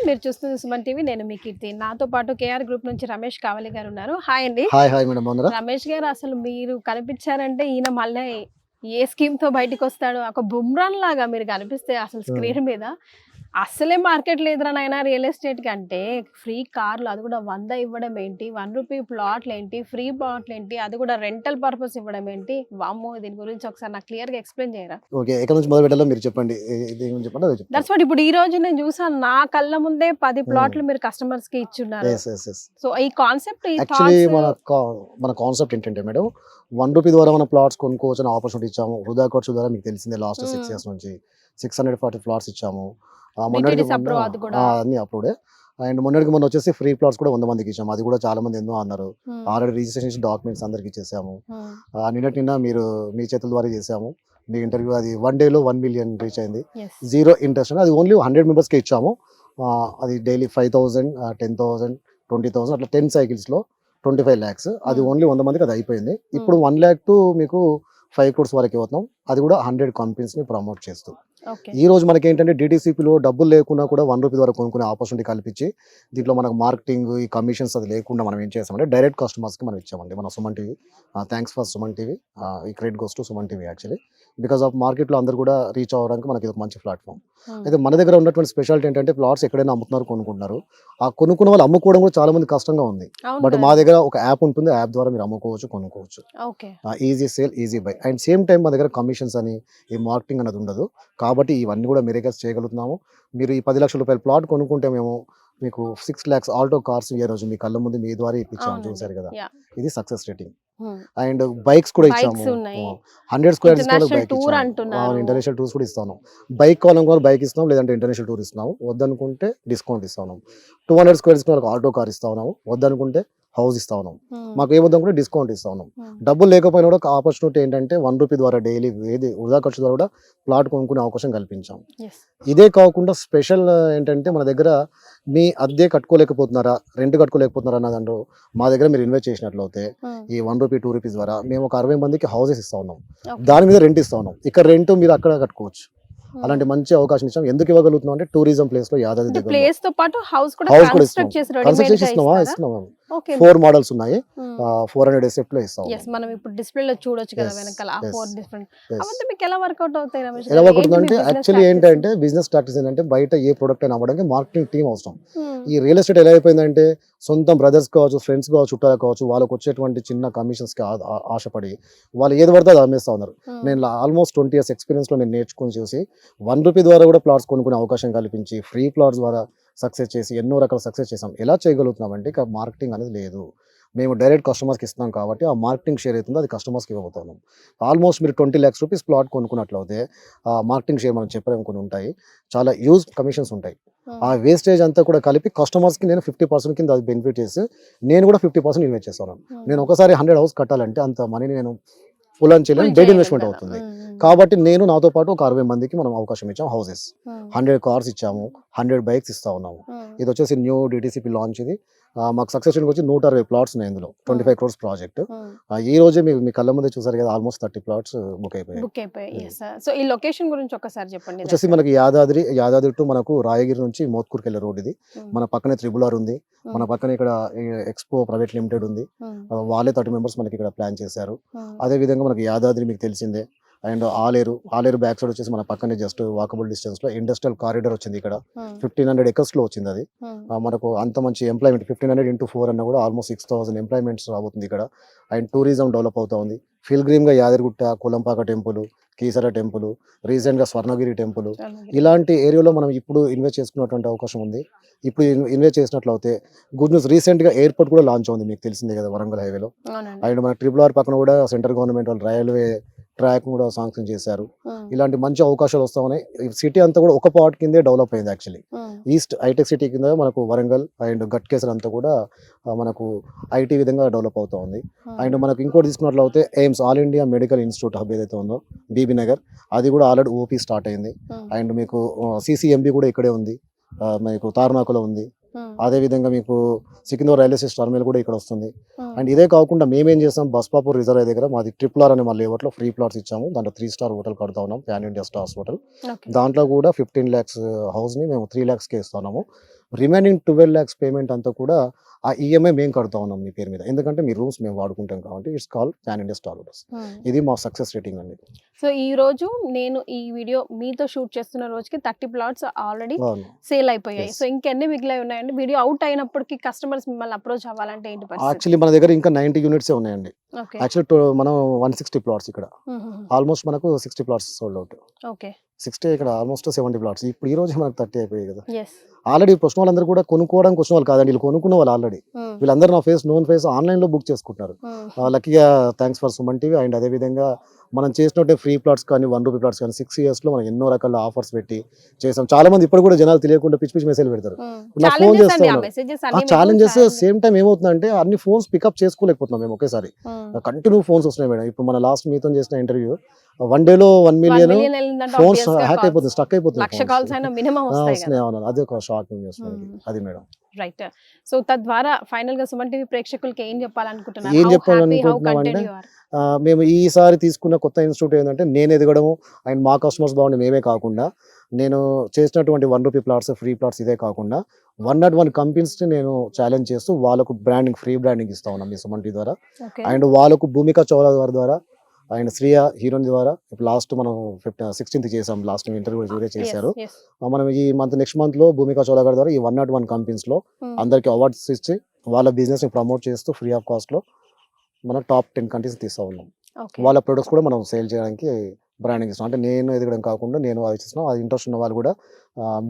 మీరు చూస్తుంది సుమన్ టీవీ. నేను మీ కీర్తి. నాతో పాటు కేఆర్ గ్రూప్ నుంచి రమేష్ కావలి గారు ఉన్నారు. హాయ్ అండి. హాయ్ మేడం బాగున్నారా? రమేష్ గారు, అసలు మీరు కనిపించారంటే ఈయన మళ్ళీ ఏ స్కీమ్ తో బయటకు వస్తాడు, ఒక బుమ్రాన్ లాగా మీరు కనిపిస్తే అసలు స్క్రీన్ మీద అస్సలే మార్కెట్ లేదురా నాయన రియల్ ఎస్టేట్ కంటే. ఫ్రీ కార్లు, అది కూడా 100 ఇవ్వడం ఏంటి, ₹1 ప్లాట్లు ఏంటి, ఫ్రీ ప్లాట్లు ఏంటి, అది కూడా రెంటల్ పర్పస్ ఇవ్వడం ఏంటి. వామ్మో, దీని గురించి ఒకసారి నాకు క్లియర్ గా ఎక్స్ప్లెయిన్ చేయరా? ఓకే, ఎక్కడ నుంచి మొదలు పెట్టాలో మీరు చెప్పండి. That's what. ఇప్పుడు ఈ రోజు నేను చూసాను, నా కళ్ళ ముందే 10 ప్లాట్లు మీరు కస్టమర్స్ కి ఇచ్చున్నారు. సో ఈ కాన్సెప్ట్, యాక్చువల్లీ మన కాన్సెప్ట్ ఏంటంటే మేడం, ₹1 ద్వారా మన ప్లాట్స్ కొనుక్కోవచ్చు అని ఆపర్చునిటీ ఇచ్చాము. హృదయ ఖర్చు ద్వారా మీకు తెలిసిందే, లాస్ట్ 6 years నుంచి 640 ప్లాట్స్ ఇచ్చాము. అన్ని అప్రూవ్డే. అండ్ మొన్న వచ్చేసి ఫ్రీ ప్లాట్స్ కూడా 100 మందికి ఇచ్చాము. అది కూడా చాలా మంది ఎన్నో అన్నారు. ఆల్రెడీ రిజిస్ట్రేషన్ డాక్యుమెంట్స్ అందరికి ఇచ్చేసాము. నిన్న మీరు మీ చేతుల ద్వారా చేసాము. మీ ఇంటర్వ్యూ అది 1 day 1 million రీచ్ అయింది. 0 interest. అది ఓన్లీ 100 members ఇచ్చాము. అది డైలీ 5,000, 10,000, 20,000 అట్లా 10 cycles లో 25 lakhs. అది ఓన్లీ 100 మందికి అది అయిపోయింది. ఇప్పుడు 1 lakh టు మీకు 5 crores వరకు అవుతాం. అది కూడా 100 companies ని ప్రమోట్ చేస్తూ. ఈ రోజు మనకి ఏంటంటే DTCPలో డబ్బులు లేకుండా కూడా ₹1 ద్వారా కొనుక్కునే ఆపర్చునిటీ కల్పించి, దీంట్లో మనకు మార్కెటింగ్, ఈ కమిషన్స్ అది లేకుండా మనం ఏం చేస్తామంటే డైరెక్ట్ కస్టమర్స్కి మనం ఇచ్చామండి. మన Suman TV, thanks for Suman TV. ఈ credit goes to Suman TV actually. Because of మార్కెట్లో అందరూ కూడా రీచ్ అవ్వడానికి మనకి ఇది ఒక మంచి ప్లాట్ఫామ్. అయితే మన దగ్గర ఉన్నటువంటి స్పెషాలిటీ ఏంటంటే, ప్లాట్స్ ఎక్కడైనా అమ్ముతున్నారు, కొనుక్కుంటున్నారు. ఆ కొనుక్కున్న వాళ్ళు అమ్ముకోవడం కూడా చాలా మంది కష్టంగా ఉంది. బట్ మా దగ్గర ఒక యాప్ ఉంటుంది. యాప్ ద్వారా మీరు అమ్ముకోవచ్చు, కొనుక్కోవచ్చు. Easy sale, easy by. And same time మా దగ్గర కమిషన్స్ అని, ఈ మార్కెటింగ్ అనేది ఉండదు. కాబట్టి ఇవన్నీ కూడా మీరే చేయగలుగుతున్నాము. మీరు ఈ ₹10 లక్షల ప్లాట్ కొనుక్కుంటే మేము మీకు 6 lakhs ఆల్టో కార్స్ ఈ రోజు మీ కళ్ళ ముందు మీ ద్వారా ఇప్పించాము. చూసారు కదా, ఇది సక్సెస్ రేటింగ్. అండ్ బైక్స్ కూడా ఇచ్చాము. 100 square బైక్ ఇచ్చాము. ఇంటర్నేషనల్ టూర్స్ కూడా ఇస్తాను. బైక్ కావాలనుకో బైక్ ఇస్తాం, లేదంటే ఇంటర్నేషనల్ టూర్ ఇస్తున్నాము. వద్దనుకుంటే డిస్కౌంట్ ఇస్తాను. 200 squares ఆల్టో కార్ ఇస్తా ఉన్నాము. వద్దనుకుంటే హౌస్ ఇస్తా ఉన్నాం. మాకు ఏమొద్దనుకుంటే డిస్కౌంట్ ఇస్తా ఉన్నాం. డబ్బులు లేకపోయినా కూడా ఆపర్చునిటీ ఏంటంటే ₹1 ద్వారా డైలీ వృధా ఖర్చు ద్వారా కూడా ప్లాట్ కొనుక్కునే అవకాశం కల్పించాం. ఇదే కాకుండా స్పెషల్ ఏంటంటే, మన దగ్గర మీ అద్దె కట్టుకోలేకపోతున్నారా, రెంట్ కట్టుకోలేకపోతున్నారా అన్నదంటూ మా దగ్గర మీరు ఇన్వెస్ట్ చేసినట్లయితే ఈ ₹1, ₹2 ద్వారా మేము ఒక 60 మందికి హౌసెస్ ఇస్తా ఉన్నాం. దాని మీద రెంట్ ఇస్తా ఉన్నాం. ఇక్కడ రెంట్ మీరు అక్కడ కట్టుకోవచ్చు. అలాంటి మంచి అవకాశం ఇచ్చాం. ఎందుకు ఇవ్వగలుగుతున్నాం అంటే, టూరిజం ప్లేస్ లో యాదాద్రి ప్లేస్ తో పాటు హౌస్ కూడా కన్స్ట్రక్ట్ చేసి ఇస్తున్నాం. 4 మోడల్స్ ఉన్నాయి. 400 SF లో ఇస్తాం. మనం ఇప్పుడు డిస్ప్లే లో చూడొచ్చు కదా వెనకాల 4 డిఫరెంట్. అవన్నీ మీకు ఎలా వర్కౌట్ అవుతాయి రమేష్? ఎలా వర్కౌట్ అవుతుందంటే, యాక్చువల్లీ ఏంటంటే బిజినెస్ స్ట్రాటజీ ఏంటంటే, బయట ఏ ప్రొడక్ట్ అయినా అవ్వడానికి మార్కెటింగ్ టీమ్ అవసరం. ఈ రియల్ ఎస్టేట్ ఎలా అయిపోయిందంటే, సొంతం బ్రదర్స్ కావచ్చు, ఫ్రెండ్స్ కావచ్చు, చుట్టాలు కావచ్చు, వాళ్ళకి వచ్చేటువంటి చిన్న కమిషన్స్ కి ఆశపడి వాళ్ళు ఏది పడితే అది అమ్మేస్తా ఉన్నారు. నేను ఆల్మోస్ట్ 20 years ఎక్స్పీరియన్స్ లో నేను నేర్చుకుని చూసి ₹1 ద్వారా కూడా ప్లాట్స్ కొనుక్కునే అవకాశం కల్పించి, ఫ్రీ ప్లాట్స్ ద్వారా సక్సెస్ చేసి ఎన్నో రకాల సక్సెస్ చేసాం. ఎలా చేయగలుగుతున్నాం అంటే, ఇక మార్కెటింగ్ అనేది లేదు. మేము డైరెక్ట్ కస్టమర్స్కి ఇస్తున్నాం కాబట్టి ఆ మార్కెటింగ్ షేర్ అవుతుందో అది కస్టమర్స్కి ఇవ్వబోతున్నాం. ఆల్మోస్ట్ మీరు ₹20 lakhs ప్లాట్ కొనుక్కున్నట్లయితే ఆ మార్కెటింగ్ షేర్ మనం చెప్పలేము, కొన్ని ఉంటాయి, చాలా యూజ్ కమిషన్స్ ఉంటాయి. ఆ వేస్టేజ్ అంతా కూడా కలిపి కస్టమర్స్కి నేను 50% కింద అది బెనిఫిట్ చేసి, నేను కూడా 50% ఇన్వెస్ట్ చేస్తాను. నేను ఒకసారి 100 హౌస్ కట్టాలంటే అంత మనీని నేను ఫుల్ అని చేయలేను, డెడ్ ఇన్వెస్ట్మెంట్ అవుతుంది. కాబట్టి నేను నాతో పాటు ఒక 60 మందికి మనం అవకాశం ఇచ్చాము. హౌసెస్ 100 కార్స్ ఇచ్చాము, 100 బైక్స్ ఇస్తా ఉన్నాము. ఇది వచ్చేసి న్యూ DTCP లాంచ్. ఇది మాకు సక్సెస్ వచ్చి 160 ప్లాట్స్ ఉన్నాయి. ఇందులో 25 crores ప్రాజెక్ట్. ఈ రోజే మీ కళ్ళ ముందే చూసారు కదా, ఆల్మోస్ట్ 30 plots బుక్ అయిపోయాయి. సో ఈ లొకేషన్ గురించి ఒకసారి చెప్పండి. వచ్చేసి మనకి యాదాద్రి టు మనకు రాయగిరి నుంచి మోత్కూర్కి వెళ్ళే రోడ్ ఇది. మన పక్కనే త్రిబుల్ ఉంది. మన పక్కన ఇక్కడ ఎక్స్పో ప్రైవేట్ లిమిటెడ్ ఉంది. వాళ్ళే 30 members మనకి ఇక్కడ ప్లాన్ చేశారు. అదే విధంగా మనకి యాదాద్రి మీకు తెలిసిందే. అండ్ ఆలేరు బ్యాక్ సైడ్ వచ్చేసి మన పక్కనే జస్ట్ వాకబుల్ డిస్టెన్స్ లో ఇండస్ట్రియల్ కారిడార్ వచ్చింది. ఇక్కడ 1500 acres లో వచ్చింది. అది మనకు అంత మంచి ఎంప్లాయ్మెంట్, 1500 into 4 అన్న కూడా ఆల్మోస్ట్ 6000 ఎంప్లాయ్మెంట్స్ రాబోతుంది ఇక్కడ. అండ్ టూరిజం డెవలప్ అవుతా ఉంది. ఫిల్గ్రీమ్ గా Yadagirigutta, Kulampaka temple, Keesara temple, recent గా స్వర్ణగిరి టెంపుల్, ఇలాంటి ఏరియాలో మనం ఇప్పుడు ఇన్వెస్ట్ చేసుకున్నటువంటి అవకాశం ఉంది. ఇప్పుడు ఇన్వెస్ట్ చేసినట్లయితే గుడ్ న్యూస్, రీసెంట్ గా ఎయిర్పోర్ట్ కూడా లాంచ్ అవుతుంది, మీకు తెలిసిందే కదా, వరంగల్ హైవేలో. అండ్ మన RRR పక్కన కూడా సెంట్రల్ గవర్నమెంట్ వాళ్ళు రైల్వే ట్రాక్ కూడా శాంక్షన్ చేశారు. ఇలాంటి మంచి అవకాశాలు వస్తా ఉన్నాయి. సిటీ అంతా కూడా ఒక పార్ట్ కిందే డెవలప్ అయింది. యాక్చువల్లీ ఈస్ట్ హైటెక్ సిటీ కింద మనకు వరంగల్ అండ్ గట్కేసర్ అంతా కూడా మనకు IT విధంగా డెవలప్ అవుతా ఉంది. అండ్ మనకు ఇంకోటి తీసుకున్నట్లయితే AIIMS, all India medical institute hub ఏదైతే ఉందో BB నగర్, అది కూడా ఆల్రెడీ OP స్టార్ట్ అయింది. అండ్ మీకు CCMB కూడా ఇక్కడే ఉంది, మీకు తార్నాకలో ఉంది. అదేవిధంగా మీకు సికింద్రాబాద్ రైల్వే స్టేషన్ టర్మినల్ కూడా ఇక్కడ వస్తుంది. అండ్ ఇదే కాకుండా మేమేం చేస్తాం, బస్పాపూర్ రిజర్వ్ దగ్గర మాది RRR అనే మా లేఅవుట్లో ఫ్రీ ప్లాట్స్ ఇచ్చాము. దాంట్లో 3 స్టార్ హోటల్ కడతా ఉన్నాం, ప్యాన్ ఇండియా స్టార్స్ హోటల్. దాంట్లో కూడా 15 lakhs హౌస్ని మేము 3 lakhsకే ఇస్తున్నాము. రిమైనింగ్ 12 lakhs పేమెంట్ అంతా కూడా ఆ ఈఎంఐ మేము కడతా ఉన్నాం మీ పేరు మీద, ఎందుకంటే మీ రూమ్స్ మేము వాడుకుంటాం కాబట్టి. It's call pan India star hotels. ఇది మా సక్సెస్ రేటింగ్ అండి. సో ఈ రోజు నేను ఈ వీడియో మీతో షూట్ చేస్తున్న రోజుకి 30 plots ఆల్రెడీ సేల్ అయిపోయాయి. సో ఇంకెన్ని మిగిలిన ఉన్నాయండి? వీడియో అవుట్ అయినప్పటికీ కస్టమర్స్ మిమ్మల్ని అప్రోచ్ అవ్వాలంటే ఏంటి పరిస్థితి? యాక్చువల్లీ మన దగ్గర ఇంకా 90 units ఉన్నాయండి. యాక్చువల్లీ మనం 160 plots ఇక్కడ, ఆల్మోస్ట్ మనకు 60 plots సోల్డ్ అవుట్. ఓకే, 60 ఇక్కడ ఆల్మోస్ట్ 70 plots. ఇప్పుడు ఈ రోజు మనకు 30 అయిపోయాయి కదా. ఆల్రెడీ వచ్చిన వాళ్ళందరూ కూడా కొనుక్కోవడానికి వచ్చిన వాళ్ళు కాదండి, వీళ్ళు కొనుక్కున్న వాళ్ళు ఆల్రెడీ. వీళ్ళందరూ నా ఫేస్ నోన్ ఫేస్ ఆన్లైన్ లో బుక్ చేసుకుంటున్నారు. లక్కీగా thanks for Suman TV. And అదేవిధంగా మనం చేసినట్టే ఫ్రీ ప్లాట్స్ కానీ 1 రూపీ ప్లాట్స్ కానీ 6 years లో మనం ఎన్నో రకాల ఆఫర్స్ పెట్టి చేసాం. చాలా మంది ఇప్పుడు కూడా జనాలు తెలియకుండా పిచ్చి పిచ్చి మెసేజ్ పెడతారు, నా ఫోన్ చేస్తాను. ఆ ఛాలెంజెస్ సేమ్ టైం ఏమవుతుందంటే అన్ని ఫోన్స్ పికప్ చేసుకోలేకపోతున్నాం మేము ఒకేసారి. కంటిన్యూ ఫోన్స్ వస్తున్నాయి మేడం. ఇప్పుడు మన లాస్ట్ మీతో చేసిన ఇంటర్వ్యూ 1 day లో 1 million ఫోన్స్ హ్యాక్ అయిపోతుంది, స్టక్ అయిపోతుంది. అదే ఒక షాకింగ్ న్యూస్ అది మేడం. రైట్. సో తద్వారా ఫైనల్ గా సుమన్ టీవీ ప్రేక్షకులకి ఏం చెప్పాలనుకుంటున్నారు? ఏం చెప్పాలనుకుంటున్నామంటే, మేము ఈసారి తీసుకున్న కొత్త ఇన్స్టిట్యూట్ ఏంటంటే నేను ఎదగడము అండ్ మా కస్టమర్స్ బాగుండి మేమే కాకుండా, నేను చేసినటువంటి 1 రూపీ ప్లాట్స్ ఫ్రీ ప్లాట్స్ ఇదే కాకుండా 101 కంపెనీస్ని నేను ఛాలెంజ్ చేస్తూ వాళ్ళకు బ్రాండింగ్ ఫ్రీ బ్రాండింగ్ ఇస్తా ఉన్నాం మీ సుమన్ టీవీ ద్వారా. అండ్ వాళ్ళకు భూమికా చౌలా గారి ద్వారా అండ్ శ్రీయా హీరోయిన్ ద్వారా లాస్ట్ మనం 16th చేసాం. లాస్ట్ ఇంటర్వ్యూ కూడా చేశారు. మనం ఈ మంత్ నెక్స్ట్ మంత్ లో భూమికా చౌలా గారి ద్వారా ఈ 101 కంపెనీస్ లో అందరికి అవార్డ్స్ ఇచ్చి వాళ్ళ బిజినెస్ ని ప్రమోట్ చేస్తూ ఫ్రీ ఆఫ్ కాస్ట్ లో మనం టాప్ 10 కంట్రీస్ తీస్తా ఉన్నాం. వాళ్ళ ప్రొడక్ట్స్ కూడా మనం సేల్ చేయడానికి బ్రాండింగ్ ఇస్తాం. అంటే నేను ఎదగడం కాకుండా నేను అది ఇస్తున్నాం. అది ఇంట్రెస్ట్ ఉన్న వాళ్ళు కూడా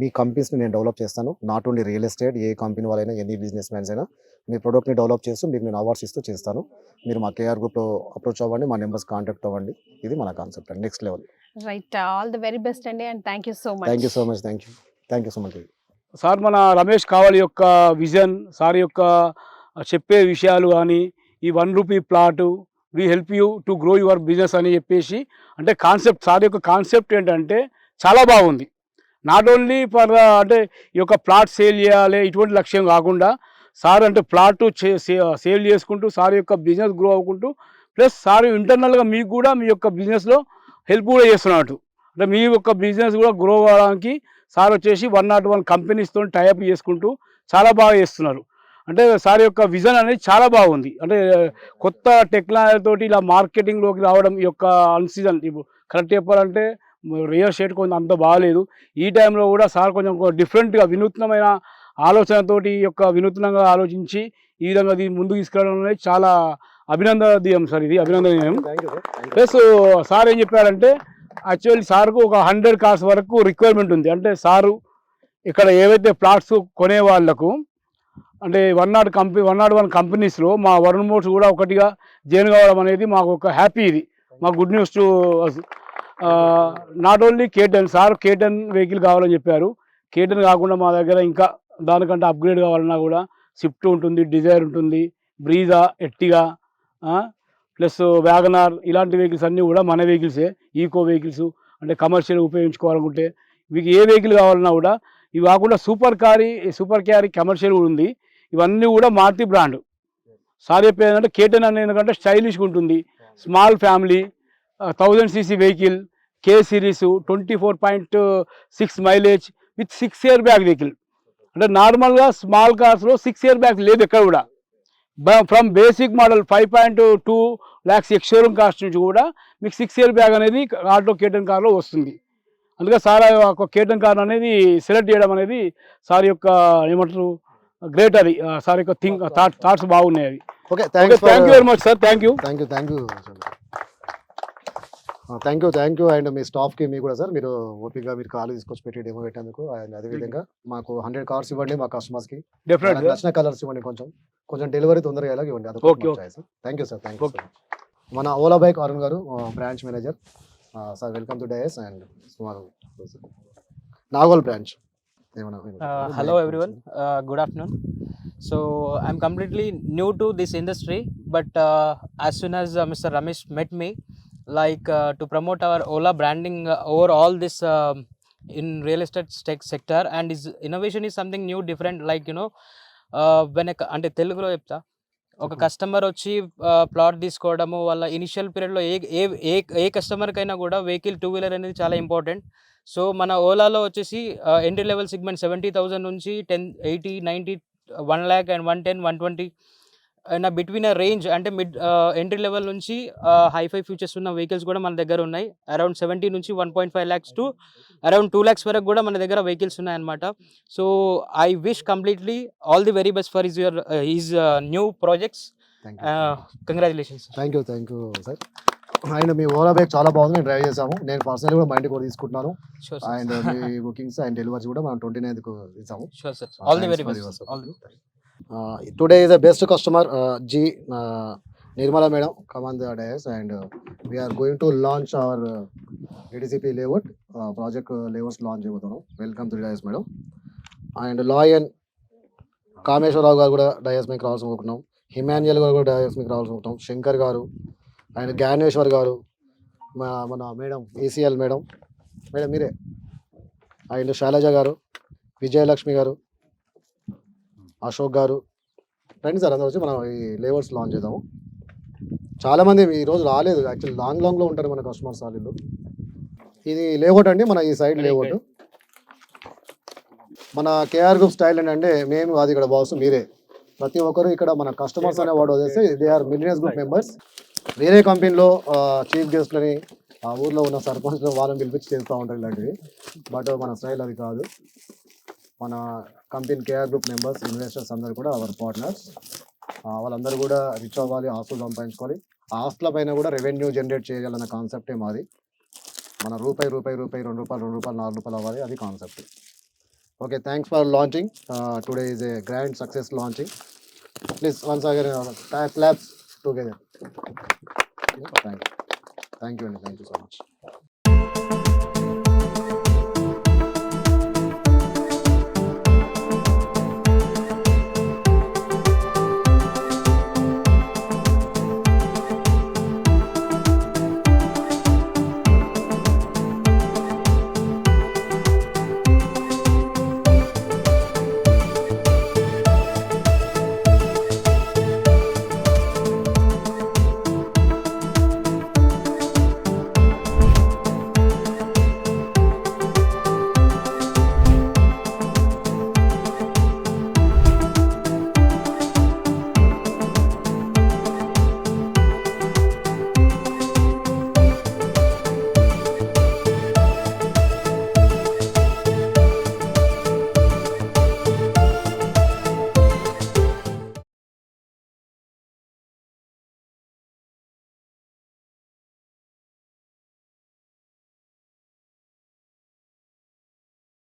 మీ కంపెనీస్ని నేను డెవలప్ చేస్తాను. Not only real estate, A company వాళ్ళైనా ఎనీ బిజినెస్ మ్యాన్స్ అయినా మీ ప్రొడక్ట్ని డెవలప్ చేస్తూ మీకు నేను అవార్డ్స్ ఇస్తూ చేస్తాను. మీరు మా కేఆర్ గ్రూప్లో అప్రోచ్ అవ్వండి, మా నెంబర్స్ కాంటాక్ట్ అవ్వండి. ఇది మన కాన్సెప్ట్ అండి, next level. Right, all the very best అండి and thank you so much. Thank you so much. Thank you so much. Sir మన రమేష్ కావాలి యొక్క విజన్, సార్ యొక్క చెప్పే విషయాలు కానీ ఈ 1 rupee plot we help you to grow your business అని చెప్పేసి, అంటే కాన్సెప్ట్ సార్ యొక్క కాన్సెప్ట్ ఏంటంటే చాలా బాగుంది. నాట్ ఓన్లీ ఫర్ అంటే ఈ యొక్క ప్లాట్ సేల్ చేయాలి ఇటువంటి లక్ష్యం కాకుండా, సార్ అంటే ప్లాట్ సేల్ చేసుకుంటూ సార్ యొక్క బిజినెస్ గ్రో అవ్వకుంటూ, ప్లస్ సార్ ఇంటర్నల్గా మీకు కూడా మీ యొక్క బిజినెస్లో హెల్ప్ కూడా చేస్తున్నట్టు. అంటే మీ యొక్క బిజినెస్ కూడా గ్రో అవ్వడానికి సార్ వచ్చేసి 101 కంపెనీస్తో టైఅప్ చేసుకుంటూ చాలా బాగా చేస్తున్నారు. అంటే సార్ యొక్క విజన్ అనేది చాలా బాగుంది. అంటే కొత్త టెక్నాలజీ తోటి ఇలా మార్కెటింగ్లోకి రావడం ఈ యొక్క అన్సీజన్. ఇప్పుడు కరెక్ట్ చెప్పాలంటే రియల్ ఎస్టేట్ కొంచెం అంత బాగాలేదు. ఈ టైంలో కూడా సార్ కొంచెం డిఫరెంట్గా వినూత్నమైన ఆలోచనతోటి ఈ యొక్క వినూత్నంగా ఆలోచించి ఈ విధంగా ముందుకు తీసుకెళ్ళడం అనేది చాలా అభినందనీయం సార్. ఇది అభినందనీయం. ప్లస్ సార్ ఏం చెప్పారంటే, యాక్చువల్లీ సార్కు ఒక 100 cars వరకు రిక్వైర్మెంట్ ఉంది. అంటే సారు ఇక్కడ ఏవైతే ప్లాట్స్ కొనే వాళ్లకు అంటే 101 కంపెనీస్లో మా వరుణ్ మోట్స్ కూడా ఒకటిగా జాయిన్ కావడం అనేది మాకు ఒక హ్యాపీ. ఇది మా good news to not only K10. Sir K10 vehicle కావాలని చెప్పారు. K10 కాకుండా మా దగ్గర ఇంకా దానికంటే అప్గ్రేడ్ కావాలన్నా కూడా స్విఫ్ట్ ఉంటుంది, డిజైర్ ఉంటుంది, బ్రీజా, ఎర్టిగా ప్లస్ వ్యాగనార్ ఇలాంటి వెహికల్స్ అన్నీ కూడా మన వెహికల్సే. ఈకో వెహికల్స్ అంటే కమర్షియల్ ఉపయోగించుకోవాలనుకుంటే మీకు ఏ వెహికల్ కావాలన్నా కూడా, ఇవి కాకుండా సూపర్ క్యారీ కమర్షియల్ కూడా ఉంది. ఇవన్నీ కూడా మారుతి బ్రాండ్. సార్ చెప్పేది ఏంటంటే K10 అనేది ఎందుకంటే స్టైలిష్గా ఉంటుంది, small family, 1000cc vehicle, K series, 24.6 mileage with 6 year bag vehicle. అంటే నార్మల్గా స్మాల్ కార్స్లో 6 year బ్యాగ్ లేదు ఎక్కడ కూడా. From basic model 5.2 lakhs ex showroom cost నుంచి కూడా మీకు 6 year బ్యాగ్ అనేది ఆటో K10 కార్లో వస్తుంది. అందుకే సార్ ఒక K10 కార్ అనేది సెలెక్ట్ చేయడం అనేది సార్ యొక్క ఏమంటారు గ్రేట్. అది సార్ యొక్క థాట్స్ బాగున్నాయి. అవి okay, thank you very much sir. Thank you. And మీ స్టాఫ్కి మీ కూడా సార్, మీరు ఓపిక్గా మీరు కాల్ తీసుకొచ్చి పెట్టి డెమో పెట్టేందుకు. అండ్ అదేవిధంగా మాకు 100 cars ఇవ్వండి మా కస్టమర్స్కి. డెఫినెట్గా నచ్చిన కలర్స్ ఇవ్వండి, కొంచెం డెలివరీ తొందరగా ఎలా ఇవ్వండి. అది okay sir. Thank you sir. Thank you. మన ఓలా బైక్ అరుణ్ గారు branch manager sir. Welcome to dais and సుమారు Nagole branch. Hello everyone, good afternoon. So I'm completely new to this industry, but as soon as Mr. Ramesh met me, like to promote our Ola branding over all this in real estate sector, and is innovation is something new, different. Like when అంటే తెలుగులో చెప్తా, ఒక customer వచ్చి plot తీసుకోవడము వాళ్ళ initial పీరియడ్లో ఏ కస్టమర్కైనా కూడా vehicle 2-వీలర్ అనేది చాలా ఇంపార్టెంట్. సో మన ఓలాలో వచ్చేసి ఎంట్రీ లెవెల్ సెగ్మెంట్ 70,000 నుంచి 10, 80, 90, 1 lakh and 110, 120 and between a range, అంటే మిడ్ ఎంట్రీ లెవెల్ నుంచి హైఫై ఫీచర్స్ ఉన్న వెహికల్స్ కూడా మన దగ్గర ఉన్నాయి. అరౌండ్ 70 నుంచి 1.5 lakhs టు అరౌండ్ 2 lakhs వరకు కూడా మన దగ్గర వెహికల్స్ ఉన్నాయన్నమాట. So I wish completely all the very best for his new projects. Congratulations. Thank you sir. And me Ola bike చాలా బాగుంది, మేము డ్రైవ్ చేసాము. నేను పర్సనల్ కూడా మా ఇంటికి కూడా తీసుకుంటున్నాను. And me bookings and delivery కూడా మనం 29కు ఇస్తాము. Sure sir, all the very best. Today is the best customer, G. Nirmala madam, come on the dais, and we are going to launch our ADCP layout project layouts launch. Welcome to the dais madam. And Lion Kameshwara garu kuda dais mein cross avutunnam. Emmanuel garu kuda dais mein cross avutunnam. Shankar garu and Ganeshwar garu, mana madam ACL madam mire, and Shailaja garu, Vijay Lakshmi garu, Ashok garu, రండి sir అందరూ వచ్చి మనం ఈ layouts launch చేద్దాము. చాలామంది ఈరోజు రాలేదు, actually లాంగ్లో ఉంటారు మన కస్టమర్స్ వాళ్ళు. ఇది లేఅవుట్ అండి, మన ఈ సైడ్ లేఅవుట్. మన కేఆర్ గ్రూప్ స్టైల్ ఏంటంటే మేము అది ఇక్కడ బాస్ మీరే. ప్రతి ఒక్కరు ఇక్కడ మన కస్టమర్స్ అనే వాడు వదిలేస్తే they are millionaires group members. వేరే కంపెనీలో చీఫ్ గెస్ట్లని ఆ ఊర్లో ఉన్న సర్పంచ్లో వాళ్ళని పిలిపించి చేస్తూ ఉంటారు ఇలాంటివి. బట్ మన స్టైల్ అది కాదు. మన company KR group members, investors అందరూ కూడా అవర్ పార్ట్నర్స్. వాళ్ళందరూ కూడా రిచ్ అవ్వాలి, ఆస్తులు సంపాదించుకోవాలి, ఆస్తుల పైన కూడా రెవెన్యూ జనరేట్ చేయాలన్న కాన్సెప్టే మాది. మన రూపాయి 2 రూపాయలు, 4 రూపాయలు అవ్వాలి, అది concept. Okay, thanks for launching. Today is a grand success launching. Please once again claps together. Thank you అండి, థ్యాంక్ యూ సో మచ్.